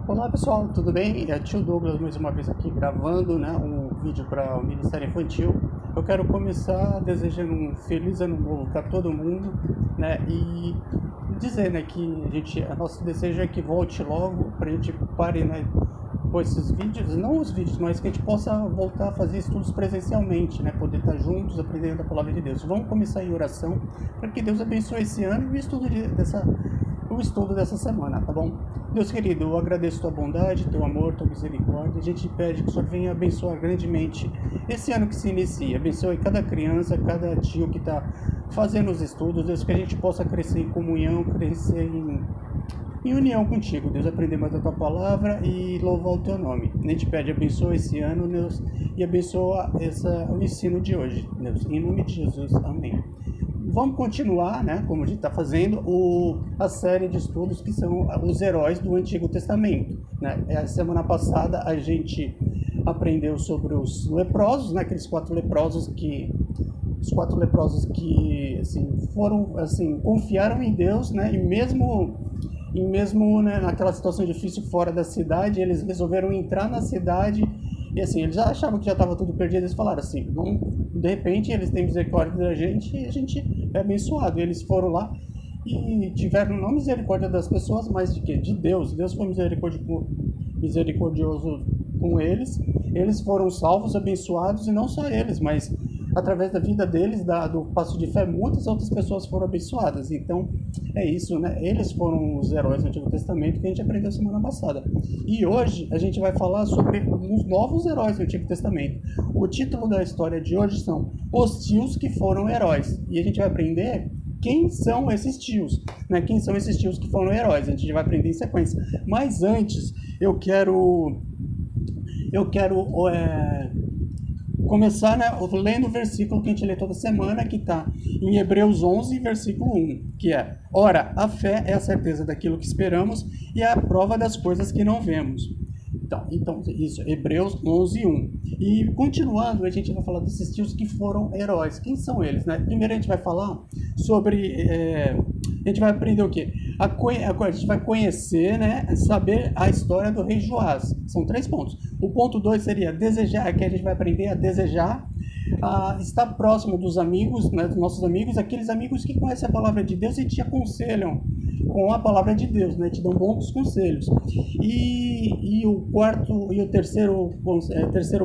Olá pessoal, tudo bem? É tio Douglas mais uma vez aqui gravando, né, um vídeo para o Ministério Infantil. Eu quero começar desejando um feliz ano novo para todo mundo, né, e dizer, né, que nosso desejo é que volte logo para a gente pare, né, com esses vídeos, não os vídeos, mas que a gente possa voltar a fazer estudos presencialmente, né, poder estar juntos aprendendo a palavra de Deus. Vamos começar em oração para que Deus abençoe esse ano e o estudo dessa semana, tá bom? Deus querido, eu agradeço tua bondade, teu amor, tua misericórdia. A gente pede que o Senhor venha abençoar grandemente esse ano que se inicia. Abençoe cada criança, cada tio que está fazendo os estudos. Deus, que a gente possa crescer em comunhão, crescer em união contigo. Deus, aprender mais a tua palavra e louvar o teu nome. A gente pede, abençoa esse ano, Deus, e abençoa o ensino de hoje, Deus. Em nome de Jesus, amém. Vamos continuar, né, como a gente está fazendo, a série de estudos que são os heróis do Antigo Testamento, né? A semana passada a gente aprendeu sobre os leprosos, né, aqueles quatro leprosos que assim, foram, assim, confiaram em Deus, né, e mesmo né, naquela situação difícil fora da cidade, eles resolveram entrar na cidade. E assim, eles já achavam que já estava tudo perdido, eles falaram assim, de repente eles têm misericórdia da gente e a gente é abençoado. E eles foram lá e tiveram não misericórdia das pessoas, mas de quê? De Deus. Deus foi misericordioso com eles. Eles foram salvos, abençoados, e não só eles, mas através da vida deles, do passo de fé, muitas outras pessoas foram abençoadas. Então, é isso, né? Eles foram os heróis do Antigo Testamento que a gente aprendeu semana passada. E hoje a gente vai falar sobre os novos heróis do Antigo Testamento. O título da história de hoje são Os Tios que Foram Heróis. E a gente vai aprender quem são esses tios, né? Quem são esses tios que foram heróis. A gente vai aprender em sequência. Mas antes, eu quero começar, né, lendo o versículo que a gente lê toda semana, que está em Hebreus 11, versículo 1, que é: Ora, a fé é a certeza daquilo que esperamos e é a prova das coisas que não vemos. Então isso, Hebreus 11, 1. E continuando, a gente vai falar desses tios que foram heróis. Quem são eles, né? Primeiro a gente vai falar sobre... a gente vai aprender o quê? A gente vai conhecer, né, saber a história do rei Joás. São 3 pontos. O ponto 2 seria desejar, que a gente vai aprender a desejar, a estar próximo dos amigos, né, dos nossos amigos, aqueles amigos que conhecem a palavra de Deus e te aconselham com a palavra de Deus, né, te dão bons conselhos. E o quarto e o terceiro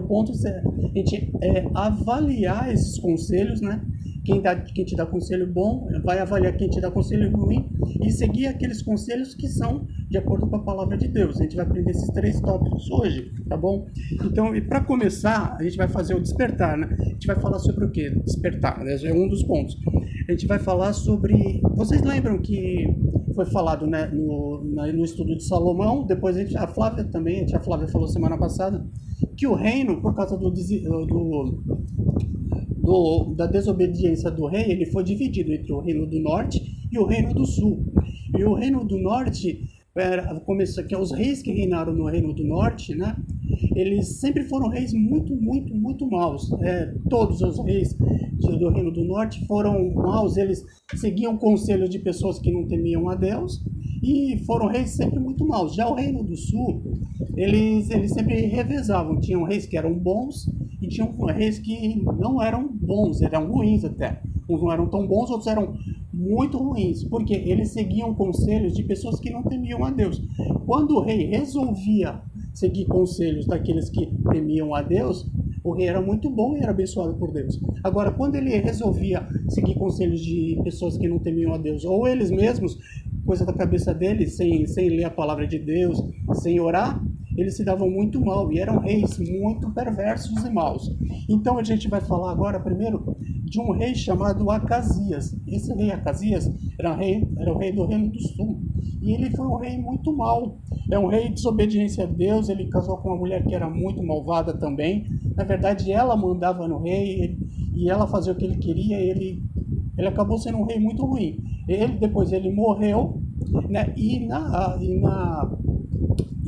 ponto a gente avaliar esses conselhos, né? Quem te dá conselho bom vai avaliar quem te dá conselho ruim e seguir aqueles conselhos que são de acordo com a palavra de Deus. A gente vai aprender esses 3 tópicos hoje, tá bom? Então, e para começar, a gente vai fazer o despertar, né? A gente vai falar sobre o quê? Despertar, né? É um dos pontos. A gente vai falar sobre... Vocês lembram que foi falado, né, no estudo de Salomão, depois a Flávia também, a Flávia falou semana passada, que o reino, por causa da desobediência do rei, ele foi dividido entre o reino do norte e o reino do sul. E o reino do norte, que é os reis que reinaram no reino do norte, né? Eles sempre foram reis muito, muito, muito maus. Todos os reis do reino do norte foram maus, eles seguiam conselhos de pessoas que não temiam a Deus e foram reis sempre muito maus. Já o reino do sul, eles sempre revezavam. Tinham reis que eram bons e tinham reis que não eram bons, eram ruins até. Uns não eram tão bons, outros eram muito ruins, porque eles seguiam conselhos de pessoas que não temiam a Deus. Quando o rei resolvia seguir conselhos daqueles que temiam a Deus, o rei era muito bom e era abençoado por Deus. Agora, quando ele resolvia seguir conselhos de pessoas que não temiam a Deus, ou eles mesmos, coisa da cabeça deles, sem ler a palavra de Deus, sem orar, eles se davam muito mal e eram reis muito perversos e maus. Então a gente vai falar agora primeiro de um rei chamado Acasias. Esse rei Acasias era o rei do reino do sul. E ele foi um rei muito mau. É um rei de desobediência a Deus. Ele casou com uma mulher que era muito malvada também. Na verdade, ela mandava no rei e ela fazia o que ele queria. Ele acabou sendo um rei muito ruim. Depois ele morreu, né? E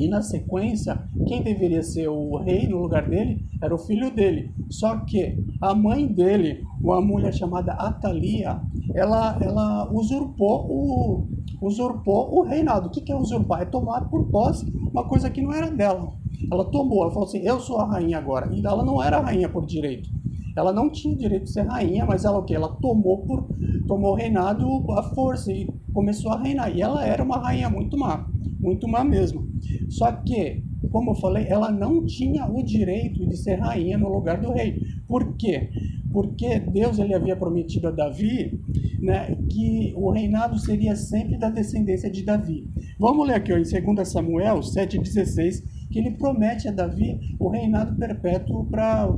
na sequência, quem deveria ser o rei no lugar dele era o filho dele. Só que a mãe dele, uma mulher chamada Atalia, ela usurpou usurpou o reinado. O que é usurpar? É tomar por posse uma coisa que não era dela. Ela tomou, ela falou assim, eu sou a rainha agora. E ela não era rainha por direito. Ela não tinha direito de ser rainha, mas ela o quê? Ela tomou o reinado à força e começou a reinar. E ela era uma rainha muito má mesmo. Só que, como eu falei, ela não tinha o direito de ser rainha no lugar do rei. Por quê? Porque Deus ele havia prometido a Davi, né, que o reinado seria sempre da descendência de Davi. Vamos ler aqui ó, em 2 Samuel 7,16, que ele promete a Davi o reinado perpétuo para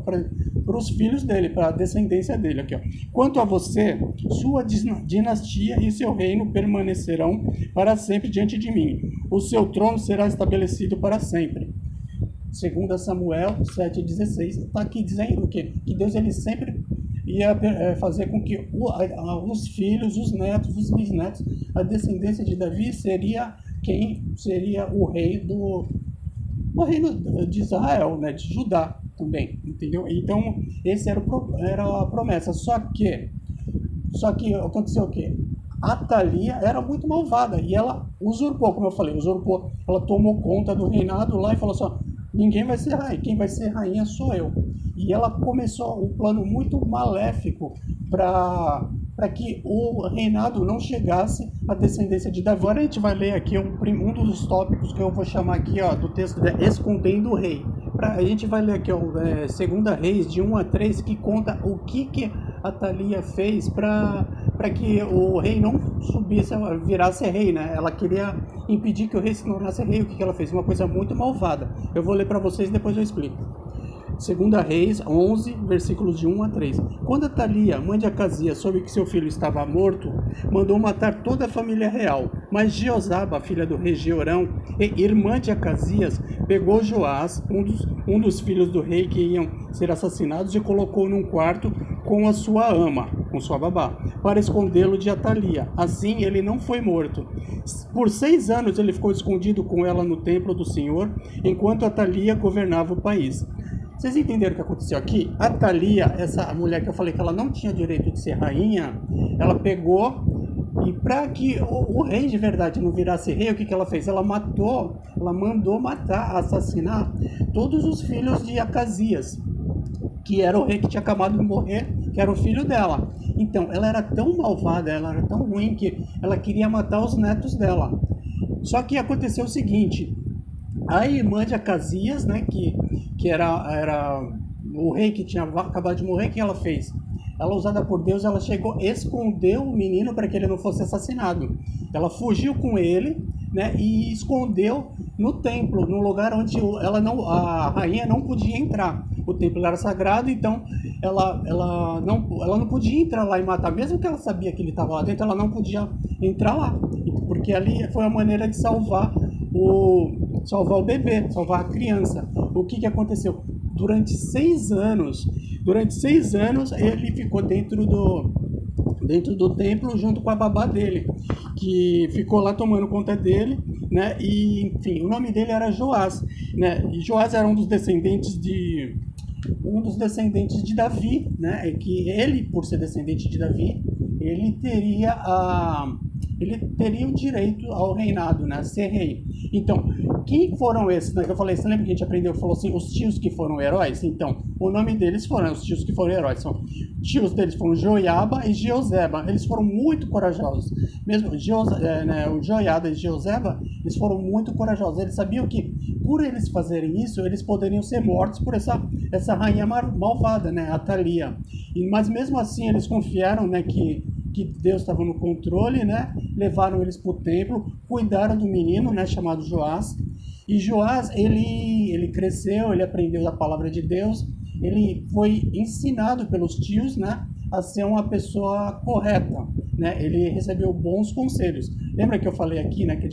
os filhos dele, para a descendência dele. Aqui, ó. Quanto a você, sua dinastia e seu reino permanecerão para sempre diante de mim. O seu trono será estabelecido para sempre. 2 Samuel 7,16 está aqui dizendo que Deus ele sempre ia fazer com que os filhos, os netos, os bisnetos, a descendência de Davi seria quem seria o reino de Israel, né, de Judá também, entendeu? Então, esse era a promessa. Só que aconteceu o quê? Atalia era muito malvada e ela usurpou, como eu falei, ela tomou conta do reinado lá e falou assim, ninguém vai ser rainha, quem vai ser rainha sou eu. E ela começou um plano muito maléfico para que o reinado não chegasse à descendência de Davi. Agora a gente vai ler aqui um dos tópicos que eu vou chamar aqui ó, do texto de Escondendo o Rei. A gente vai ler aqui ó, 2 Reis, de 1 a 3, que conta o que Atalia fez para que o rei não subisse, virasse rei, né? Ela queria impedir que o rei se tornasse rei. O que ela fez? Uma coisa muito malvada. Eu vou ler para vocês e depois eu explico. 2 Reis 11, versículos de 1 a 3. Quando Atalia, mãe de Acasias, soube que seu filho estava morto, mandou matar toda a família real. Mas Jeozaba, filha do rei Jeorão, e irmã de Acasias, pegou Joás, um dos filhos do rei que iam ser assassinados, e colocou num quarto com a sua ama, com sua babá, para escondê-lo de Atalia. Assim ele não foi morto. Por 6 anos ele ficou escondido com ela no templo do Senhor, enquanto Atalia governava o país. Vocês entenderam o que aconteceu aqui? Atalia, essa mulher que eu falei que ela não tinha direito de ser rainha, ela pegou e para que o rei de verdade não virasse rei, o que ela fez? Ela mandou matar, assassinar todos os filhos de Acasias, que era o rei que tinha acabado de morrer, que era o filho dela. Então, ela era tão malvada, ela era tão ruim que ela queria matar os netos dela. Só que aconteceu o seguinte, a irmã de Acasias, né, que era o rei que tinha acabado de morrer, o que ela fez? Ela, usada por Deus, ela chegou, escondeu o menino para que ele não fosse assassinado. Ela fugiu com ele, né, e escondeu no templo, no lugar onde a rainha não podia entrar. O templo era sagrado, então ela não podia entrar lá e matar, mesmo que ela sabia que ele estava lá dentro, ela não podia entrar lá, porque ali foi a maneira de salvar o bebê, salvar a criança. O que aconteceu? Durante 6 anos, ele ficou dentro do templo junto com a babá dele, que ficou lá tomando conta dele, né? E enfim, o nome dele era Joás, né? E Joás era um dos descendentes de Davi, né? E que ele, por ser descendente de Davi, ele teria o direito ao reinado, né? Ser rei. Então, quem foram esses, né? Que eu falei, você lembra que a gente aprendeu, falou assim, os tios que foram heróis? Então, o nome deles foram, os tios que foram heróis, tios deles foram Joiada e Jeozeba. Eles foram muito corajosos. Mesmo o Joiada e Jeozeba, eles foram muito corajosos. Eles sabiam que, por eles fazerem isso, eles poderiam ser mortos por essa rainha malvada, né? Atalia. Mas mesmo assim, eles confiaram, né, que Deus estava no controle, né? Levaram eles para o templo, cuidaram do menino, né, chamado Joás. E Joás, ele cresceu, ele aprendeu a palavra de Deus, ele foi ensinado pelos tios, né, a ser uma pessoa correta, né? Ele recebeu bons conselhos. Lembra que eu falei aqui, né, que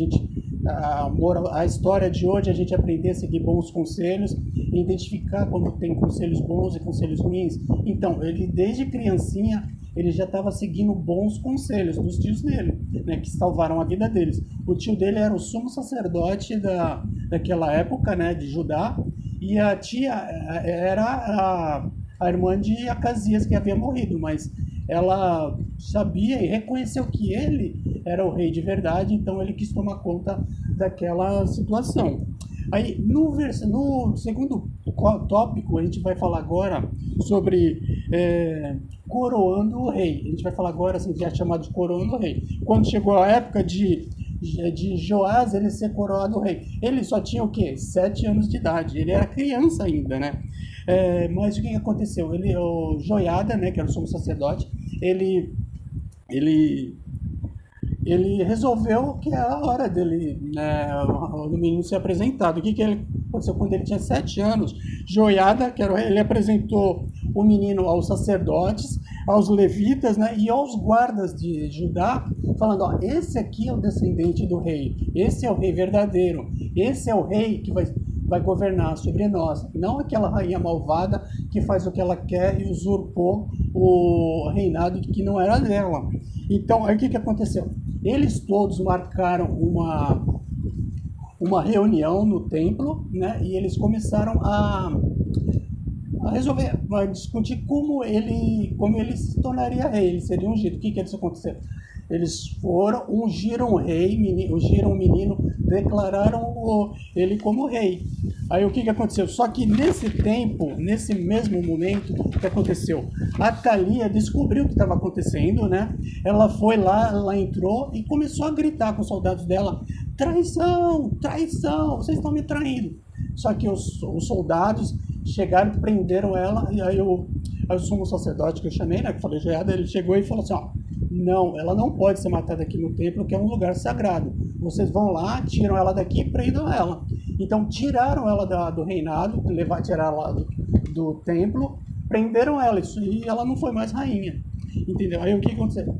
a história de hoje a gente aprender a seguir bons conselhos, identificar quando tem conselhos bons e conselhos ruins. Então, ele desde criancinha ele já estava seguindo bons conselhos dos tios dele, né, que salvaram a vida deles. O tio dele era o sumo sacerdote daquela época, né, de Judá, e a tia era a irmã de Acasias, que havia morrido, mas ela sabia e reconheceu que ele era o rei de verdade, então ele quis tomar conta daquela situação. Aí, no segundo tópico, a gente vai falar agora sobre coroando o rei. A gente vai falar agora, assim, que é chamado de coroando o rei. Quando chegou a época de Joás, ele ser coroado rei. Ele só tinha o quê? 7 anos de idade. Ele era criança ainda, né? Mas o que aconteceu? O Joiada, né, que era o sumo sacerdote, ele resolveu que era a hora dele, né, do menino ser apresentado. O que aconteceu quando ele tinha 7 anos? Joiada, que era, ele apresentou o menino aos sacerdotes, aos levitas, né, e aos guardas de Judá, falando, ó, esse aqui é o descendente do rei, esse é o rei verdadeiro, esse é o rei que vai governar sobre nós, não aquela rainha malvada que faz o que ela quer e usurpou o reinado que não era dela. Então, aí o que aconteceu? Eles todos marcaram uma reunião no templo, né? E eles começaram a resolver, a discutir como ele se tornaria rei, ele seria ungido. O que eles aconteceu? Eles foram, ungiram o rei, ungiram o menino, declararam ele como rei. Aí o que aconteceu? Só que nesse tempo, nesse mesmo momento, o que aconteceu? A Thalia descobriu o que estava acontecendo, né? Ela foi lá, ela entrou e começou a gritar com os soldados dela, traição, traição, vocês estão me traindo. Só que os soldados chegaram e prenderam ela, e aí o sumo sacerdote que eu chamei, né, que falei Joiada, ele chegou e falou assim, ó, não, ela não pode ser matada aqui no templo, que é um lugar sagrado. Vocês vão lá, tiram ela daqui e prendam ela. Então tiraram ela do reinado, tiraram ela do templo, prenderam ela, e ela não foi mais rainha. Entendeu? Aí o que aconteceu?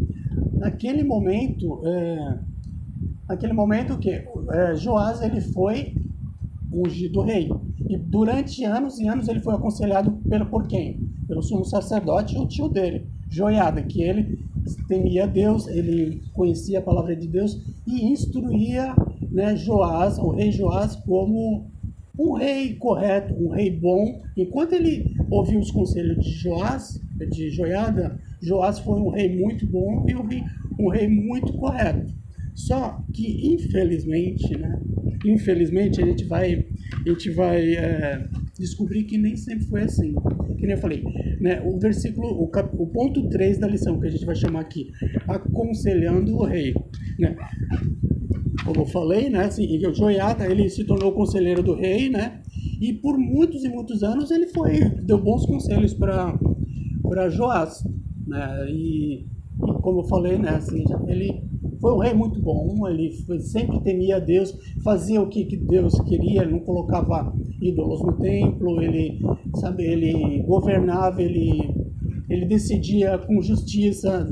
Naquele momento que Joás, ele foi ungido rei. E durante anos e anos ele foi aconselhado por quem? Pelo sumo sacerdote, o tio dele, Joiada, que ele temia Deus, ele conhecia a palavra de Deus e instruía, né, Joás, o rei Joás, como um rei correto, um rei bom. Enquanto ele ouviu os conselhos de Joiada, Joás foi um rei muito bom e um rei muito correto. Só que, infelizmente, a gente vai descobrir que nem sempre foi assim. Que nem eu falei, né, o ponto 3 da lição, que a gente vai chamar aqui, aconselhando o rei, né? Como eu falei, né, assim, Joiada, ele se tornou conselheiro do rei, né? E por muitos e muitos anos ele deu bons conselhos para Joás, né? E como eu falei, né, assim, ele foi um rei muito bom, ele sempre temia Deus, fazia o que Deus queria, ele não colocava ídolos no templo, ele governava, ele decidia com justiça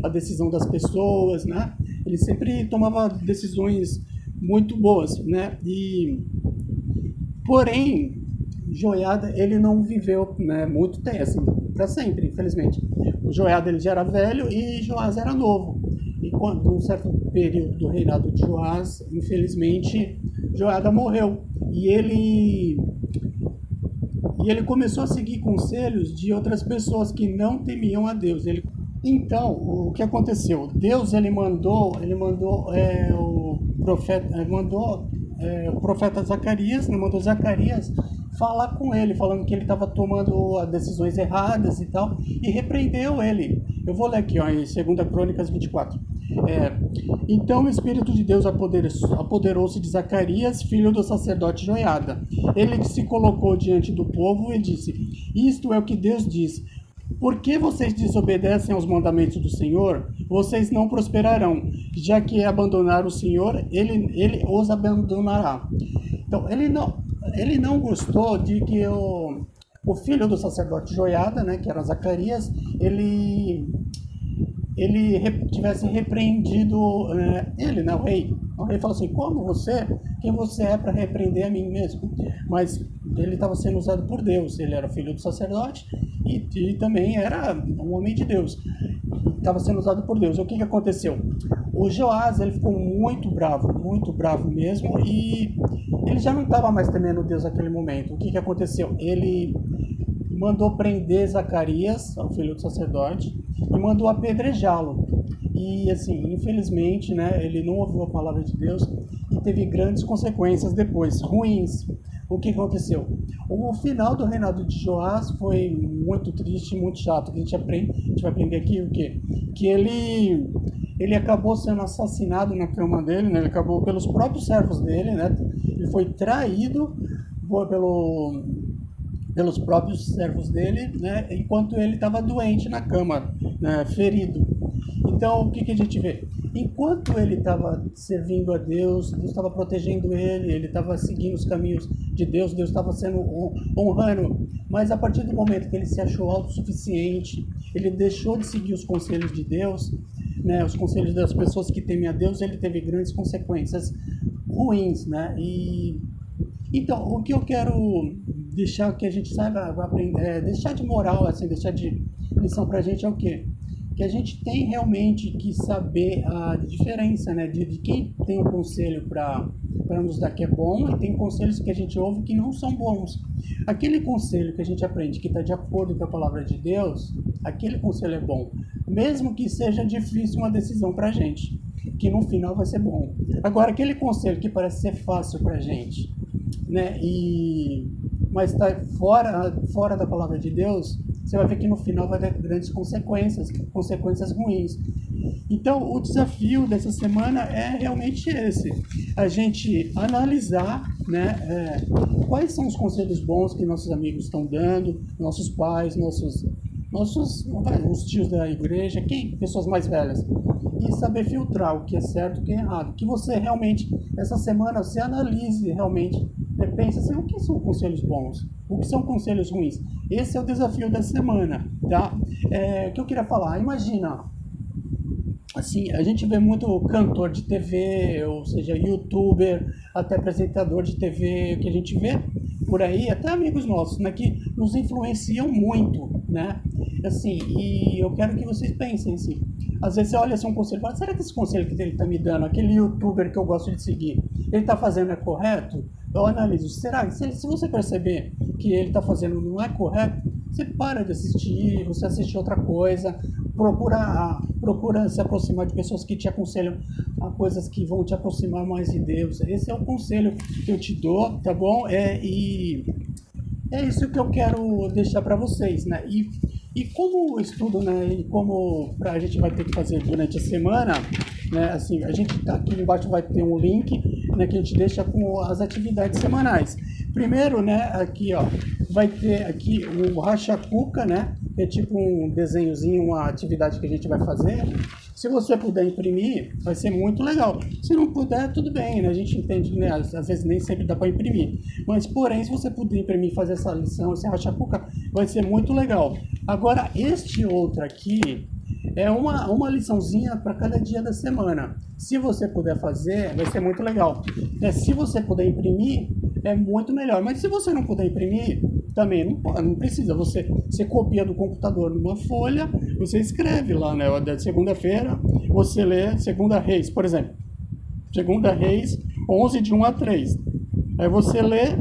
a decisão das pessoas, né? Ele sempre tomava decisões muito boas, né? Porém, Joiada, ele não viveu, né, muito tempo, assim, para sempre, infelizmente. O Joiada, ele já era velho e Joás era novo. E quando um certo período do reinado de Joás, infelizmente, Joiada morreu. E ele começou a seguir conselhos de outras pessoas que não temiam a Deus. Então, o que aconteceu? Deus, ele mandou o profeta Zacarias, né, mandou Zacarias falar com ele, falando que ele estava tomando decisões erradas e tal, e repreendeu ele. Eu vou ler aqui, ó, em 2 Crônicas 24. Então o Espírito de Deus apoderou-se de Zacarias, filho do sacerdote Joiada. Ele se colocou diante do povo e disse, isto é o que Deus diz, por que vocês desobedecem aos mandamentos do Senhor? Vocês não prosperarão, já que abandonar o Senhor, ele os abandonará. Então, ele não gostou de que o filho do sacerdote Joiada, né, que era Zacarias, ele tivesse repreendido ele, né, o rei. O rei falou assim, quem você é para repreender a mim mesmo? Mas ele estava sendo usado por Deus, ele era filho do sacerdote e também era um homem de Deus. Estava sendo usado por Deus. O que aconteceu? O Joás, ele ficou muito bravo mesmo, e ele já não estava mais temendo Deus naquele momento. O que aconteceu? Ele mandou prender Zacarias, o filho do sacerdote, e mandou apedrejá-lo. E assim, infelizmente, né, ele não ouviu a palavra de Deus e teve grandes consequências depois, ruins. O que aconteceu? O final do reinado de Joás foi muito triste, muito chato. A gente vai aprender aqui o quê? Que ele acabou sendo assassinado na cama dele, né? Ele acabou pelos próprios servos dele, né? Ele foi traído pelos próprios servos dele, né? Enquanto ele estava doente na cama, né? Ferido. Então, o que a gente vê? Enquanto ele estava servindo a Deus, Deus estava protegendo ele estava seguindo os caminhos de Deus estava sendo honrando. Mas a partir do momento que ele se achou autossuficiente, ele deixou de seguir os conselhos de Deus, né, os conselhos das pessoas que temem a Deus, ele teve grandes consequências ruins, né? Então, o que eu quero deixar que a gente saiba aprender, deixar de moral, assim, deixar de lição pra gente é o quê? Que a gente tem realmente que saber a diferença, né, de quem tem um conselho para nos dar que é bom e tem conselhos que a gente ouve que não são bons. Aquele conselho que a gente aprende que está de acordo com a palavra de Deus, aquele conselho é bom, mesmo que seja difícil uma decisão para a gente, que no final vai ser bom. Agora, aquele conselho que parece ser fácil para a gente, né, mas está fora da palavra de Deus, você vai ver que no final vai ter grandes consequências ruins. Então, o desafio dessa semana é realmente esse, a gente analisar, né, quais são os conselhos bons que nossos amigos estão dando, nossos pais, os tios da igreja, pessoas mais velhas, e saber filtrar o que é certo e o que é errado. Que você realmente, essa semana, você analise realmente, pense assim, o que são conselhos bons, o que são conselhos ruins. Esse é o desafio da semana, tá? O que eu queria falar, imagina, assim, a gente vê muito cantor de TV, ou seja, youtuber, até apresentador de TV, que a gente vê por aí, até amigos nossos, né, que nos influenciam muito, né? Assim, e eu quero que vocês pensem assim, às vezes você olha assim um conselho e fala, será que esse conselho que ele está me dando, aquele youtuber que eu gosto de seguir, ele está fazendo é correto? Eu analiso, se você perceber que ele está fazendo não é correto, você para de assistir, você assiste outra coisa, procura se aproximar de pessoas que te aconselham a coisas que vão te aproximar mais de Deus. Esse é o conselho que eu te dou, tá bom? E é isso que eu quero deixar para vocês, né? E como estudo, né? E como a gente vai ter que fazer durante a semana, né? Assim, a gente tá aqui embaixo vai ter um link, né? Que a gente deixa com as atividades semanais. Primeiro, né? Aqui, ó, vai ter aqui o Racha Cuca, né? É tipo um desenhozinho, uma atividade que a gente vai fazer. Se você puder imprimir, vai ser muito legal. Se não puder, tudo bem, né? A gente entende, né? Às vezes nem sempre dá para imprimir. Mas, porém, se você puder imprimir e fazer essa lição, esse racha-cuca, vai ser muito legal. Agora, este outro aqui é uma liçãozinha para cada dia da semana. Se você puder fazer, vai ser muito legal. Se você puder imprimir, é muito melhor. Mas se você não puder imprimir, também não precisa. Você copia do computador numa folha, você escreve lá, né? Da segunda-feira, você lê Segunda Reis, por exemplo. Segunda Reis, 11 de 1 a 3. Aí você lê,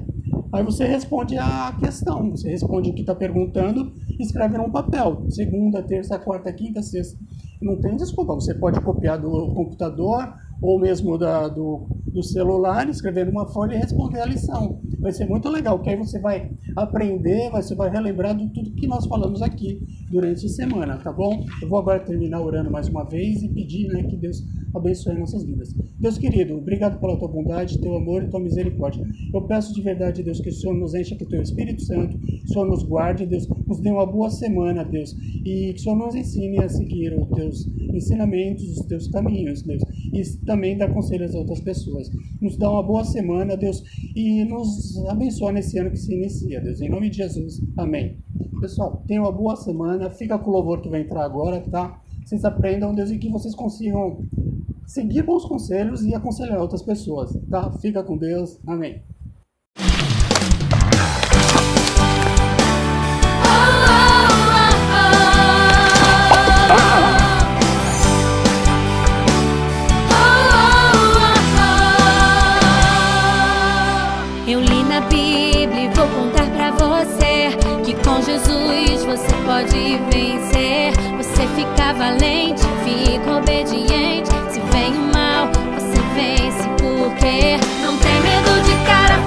aí você responde a questão. Você responde o que está perguntando e escreve num papel. Segunda, terça, quarta, quinta, sexta. Não tem desculpa. Você pode copiar do computador ou mesmo do celular, escrever numa folha e responder a lição. Vai ser muito legal, que aí você vai aprender, você vai relembrar de tudo que nós falamos aqui durante a semana, tá bom? Eu vou agora terminar orando mais uma vez e pedir, né, que Deus abençoe nossas vidas. Deus querido, obrigado pela tua bondade, teu amor e tua misericórdia. Eu peço de verdade, Deus, que o Senhor nos encha com o teu Espírito Santo, que o Senhor nos guarde, Deus, nos dê uma boa semana, Deus, e que o Senhor nos ensine a seguir os teus ensinamentos, os teus caminhos, Deus, e também dá conselhos a outras pessoas. Nos dá uma boa semana, Deus, e nos abençoa nesse ano que se inicia, Deus, em nome de Jesus, amém. Pessoal, tenham uma boa semana, fica com o louvor que vai entrar agora, tá? Vocês aprendam, Deus, e que vocês consigam seguir bons conselhos e aconselhar outras pessoas, tá? Fica com Deus, amém. Eu li na Bíblia e vou contar pra você que com Jesus você pode vencer. Você fica valente, fica obediente. Se vem o mal, você vence, porque não tem medo de cara